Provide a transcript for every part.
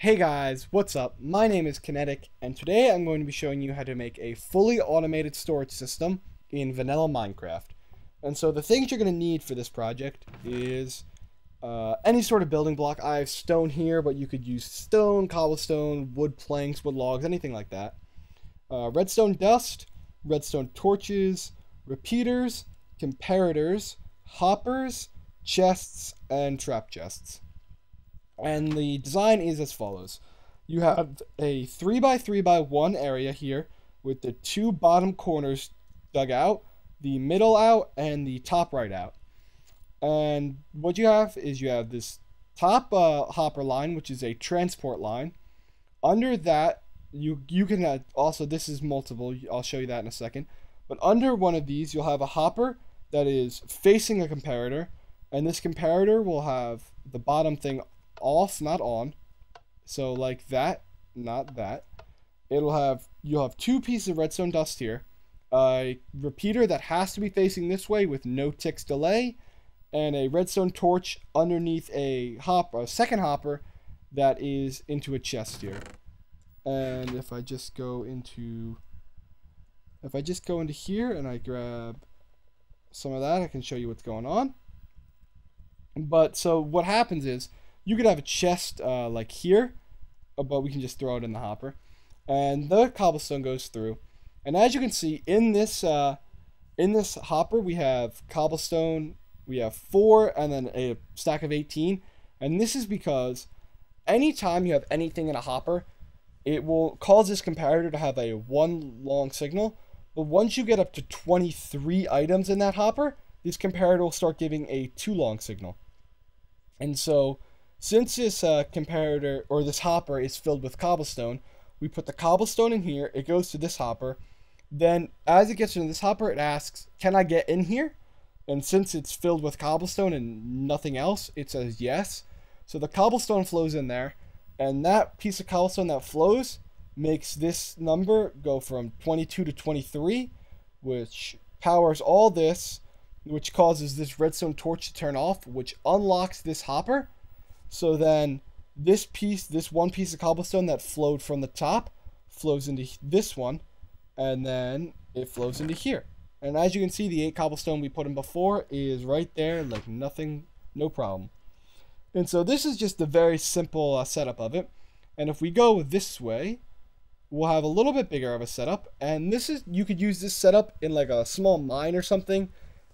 Hey guys, what's up? My name is Kinetic, and today I'm going to be showing you how to make a fully automated storage system in vanilla Minecraft. And so the things you're going to need for this project is any sort of building block. I have stone here, but you could use stone, cobblestone, wood planks, wood logs, anything like that. Redstone dust, redstone torches, repeaters, comparators, hoppers, chests, and trap chests. And the design is as follows. You have a 3x3x1 area here with the two bottom corners dug out, the middle out, and the top right out. And what you have is you have this top hopper line, which is a transport line. Under that, you can also, this is multiple, I'll show you that in a second. But under one of these, you'll have a hopper that is facing a comparator. And this comparator will have the bottom thing off, not on. So like that, not that. You'll have two pieces of redstone dust here, a repeater that has to be facing this way with no ticks delay, and a redstone torch underneath a second hopper that is into a chest here. And if I just go into here and I grab some of that, I can show you what's going on. But so what happens is you could have a chest like here, but we can just throw it in the hopper, and the cobblestone goes through. And as you can see in this hopper, we have cobblestone, we have 4, and then a stack of 18. And this is because anytime you have anything in a hopper, it will cause this comparator to have a 1 long signal. But once you get up to 23 items in that hopper, this comparator will start giving a 2 long signal. And so since this comparator, or this hopper, is filled with cobblestone, we put the cobblestone in here, it goes to this hopper. Then as it gets into this hopper, it asks, can I get in here? And since it's filled with cobblestone and nothing else, it says yes. So the cobblestone flows in there, and that piece of cobblestone that flows makes this number go from 22 to 23, which powers all this, which causes this redstone torch to turn off, which unlocks this hopper. So then this one piece of cobblestone that flowed from the top flows into this one, and then it flows into here. And as you can see, the 8 cobblestone we put in before is right there, like nothing, no problem. And so this is just a very simple setup of it. And if we go this way, we'll have a little bit bigger of a setup. And this is, you could use this setup in like a small mine or something.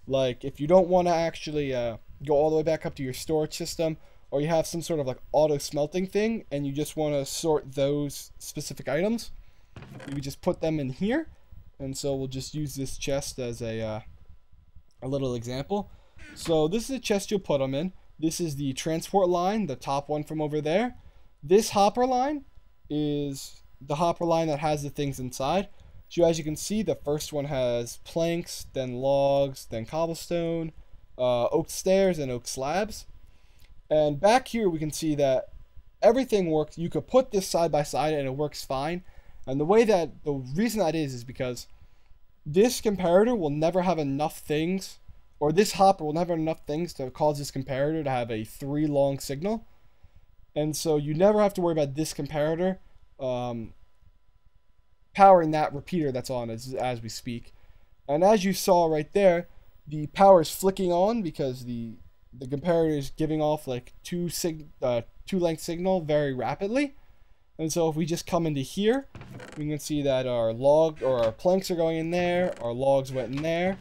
Like if you don't want to actually go all the way back up to your storage system, or you have some sort of like auto smelting thing and you just want to sort those specific items, you would just put them in here. And so we'll just use this chest as a little example. So this is the chest you'll put them in. This is the transport line, the top one from over there. This hopper line is the hopper line that has the things inside. So as you can see, the first one has planks, then logs, then cobblestone, oak stairs, and oak slabs. And back here we can see that everything works. You could put this side by side and it works fine. And the reason that is because this comparator will never have enough things, or this hopper will never have enough things to cause this comparator to have a 3 long signal. And so you never have to worry about this comparator powering that repeater that's on as we speak. And as you saw right there, the power is flicking on because the comparator is giving off like 2 length signal very rapidly. And so if we just come into here, we can see that our planks are going in there, our logs went in there.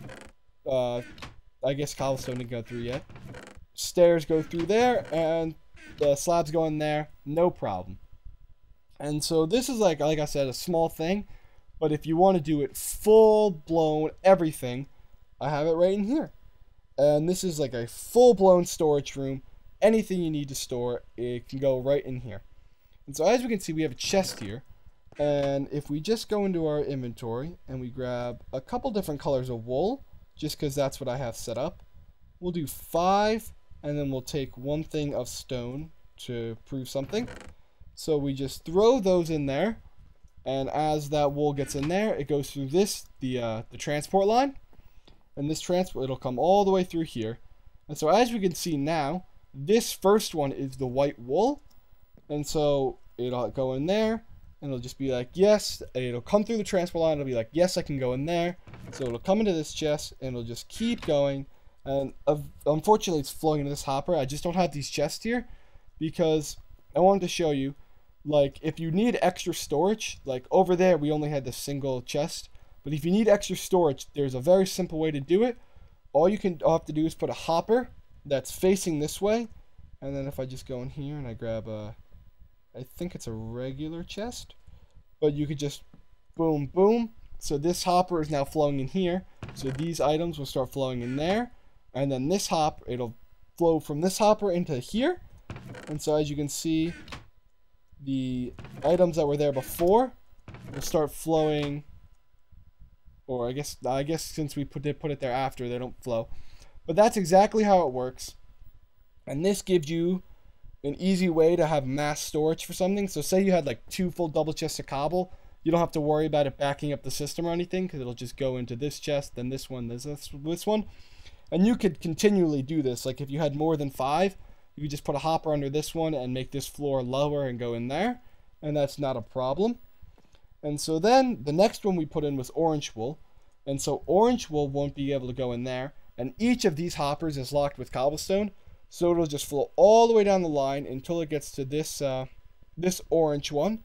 I guess cobblestone didn't go through yet. Stairs go through there, and the slabs go in there, no problem. And so this is like I said, a small thing, but if you want to do it full blown everything, I have it right in here. And this is like a full blown storage room. Anything you need to store, it can go right in here. And so as we can see, we have a chest here. And if we just go into our inventory and we grab a couple different colors of wool, just because that's what I have set up, we'll do 5, and then we'll take 1 thing of stone to prove something. So we just throw those in there, and as that wool gets in there, it goes through the transport line, and this transport, it'll come all the way through here. And so as we can see now, this first one is the white wool, and so it'll go in there, and it'll just be like, yes. It'll come through the transport line. It'll be like, yes, I can go in there. So it'll come into this chest, and it'll just keep going. And unfortunately, it's flowing into this hopper. I just don't have these chests here because I wanted to show you, like, if you need extra storage, like over there, we only had the single chest. But if you need extra storage, there's a very simple way to do it. All you have to do is put a hopper that's facing this way. And then if I just go in here and I grab I think it's a regular chest. But you could just boom, boom. So this hopper is now flowing in here. So these items will start flowing in there. And then this hopper, it'll flow from this hopper into here. And so as you can see, the items that were there before will start flowing. Or I guess since we put it there after, they don't flow. But that's exactly how it works. And this gives you an easy way to have mass storage for something. So say you had like 2 full double chests of cobble. You don't have to worry about it backing up the system or anything, because it'll just go into this chest, then this one, this one. And you could continually do this. Like if you had more than 5, you could just put a hopper under this one and make this floor lower and go in there. And that's not a problem. And so then the next one we put in was orange wool. And so orange wool won't be able to go in there. And each of these hoppers is locked with cobblestone. So it'll just flow all the way down the line until it gets to this this orange one.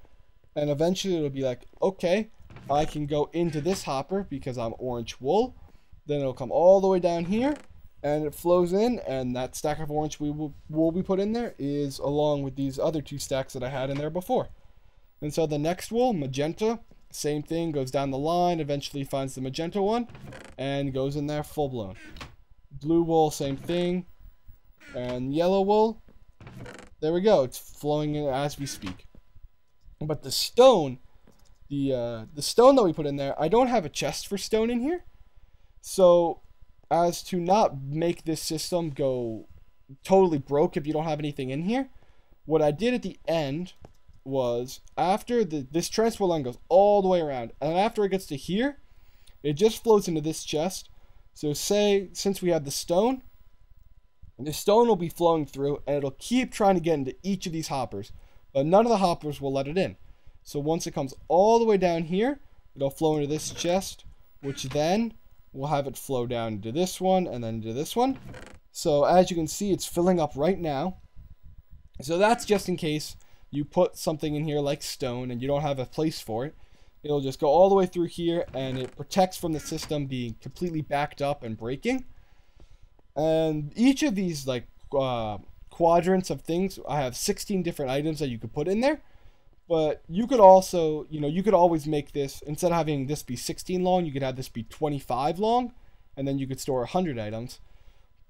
And eventually it'll be like, okay, I can go into this hopper because I'm orange wool. Then it'll come all the way down here. And it flows in. And that stack of orange wool we put in there is along with these other 2 stacks that I had in there before. And so the next wool, magenta, same thing, goes down the line, eventually finds the magenta one, and goes in there full blown. Blue wool, same thing. And yellow wool, there we go, it's flowing in as we speak. But the stone, the stone that we put in there, I don't have a chest for stone in here. So as to not make this system go totally broke if you don't have anything in here, what I did at the end was, after this transport line goes all the way around, and after it gets to here, it just flows into this chest. So say, since we have the stone will be flowing through, and it'll keep trying to get into each of these hoppers, but none of the hoppers will let it in. So once it comes all the way down here, it'll flow into this chest, which then will have it flow down into this one, and then into this one. So as you can see, it's filling up right now. So that's just in case you put something in here like stone and you don't have a place for it. It'll just go all the way through here, and it protects from the system being completely backed up and breaking. And each of these like quadrants of things, I have 16 different items that you could put in there. But you could also, you could always make this, instead of having this be 16 long, you could have this be 25 long, and then you could store 100 items.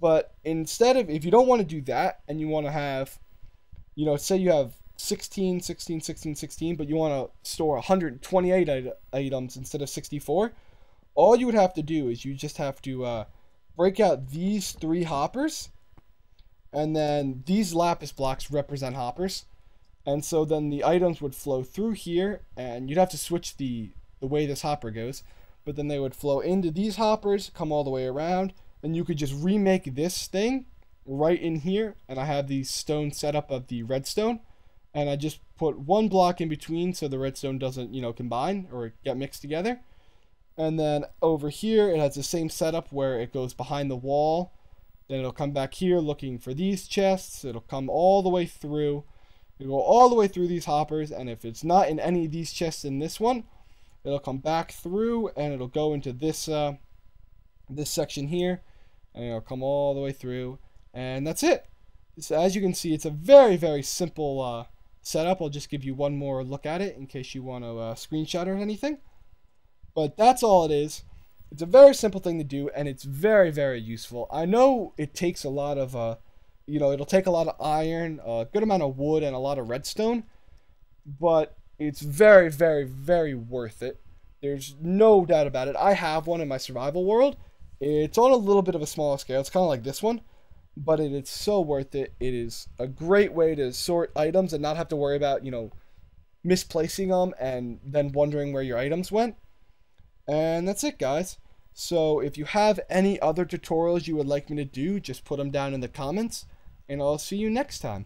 But instead of, if you don't want to do that, and you want to have, say you have 16, 16, 16, 16, but you want to store 128 items instead of 64, all you would have to do is you just have to break out these 3 hoppers, and then these lapis blocks represent hoppers. And so then the items would flow through here, and you'd have to switch the way this hopper goes, but then they would flow into these hoppers, come all the way around, and you could just remake this thing right in here. And I have the stone setup of the redstone, and I just put 1 block in between so the redstone doesn't, combine or get mixed together. And then over here, it has the same setup where it goes behind the wall. Then it'll come back here looking for these chests. It'll come all the way through. It'll go all the way through these hoppers, and if it's not in any of these chests in this one, it'll come back through, and it'll go into this this section here, and it'll come all the way through, and that's it. So as you can see, it's a very, very simple setup. I'll just give you one more look at it in case you want to screenshot or anything. But that's all it is. It's a very simple thing to do, and it's very, very useful. I know it takes a lot of it'll take a lot of iron, a good amount of wood, and a lot of redstone, but it's very, very, very worth it. There's no doubt about it. I have one in my survival world. It's on a little bit of a smaller scale. It's kind of like this one, but it's so worth it. It is a great way to sort items and not have to worry about, misplacing them and then wondering where your items went. And that's it, guys. So if you have any other tutorials you would like me to do, just put them down in the comments, and I'll see you next time.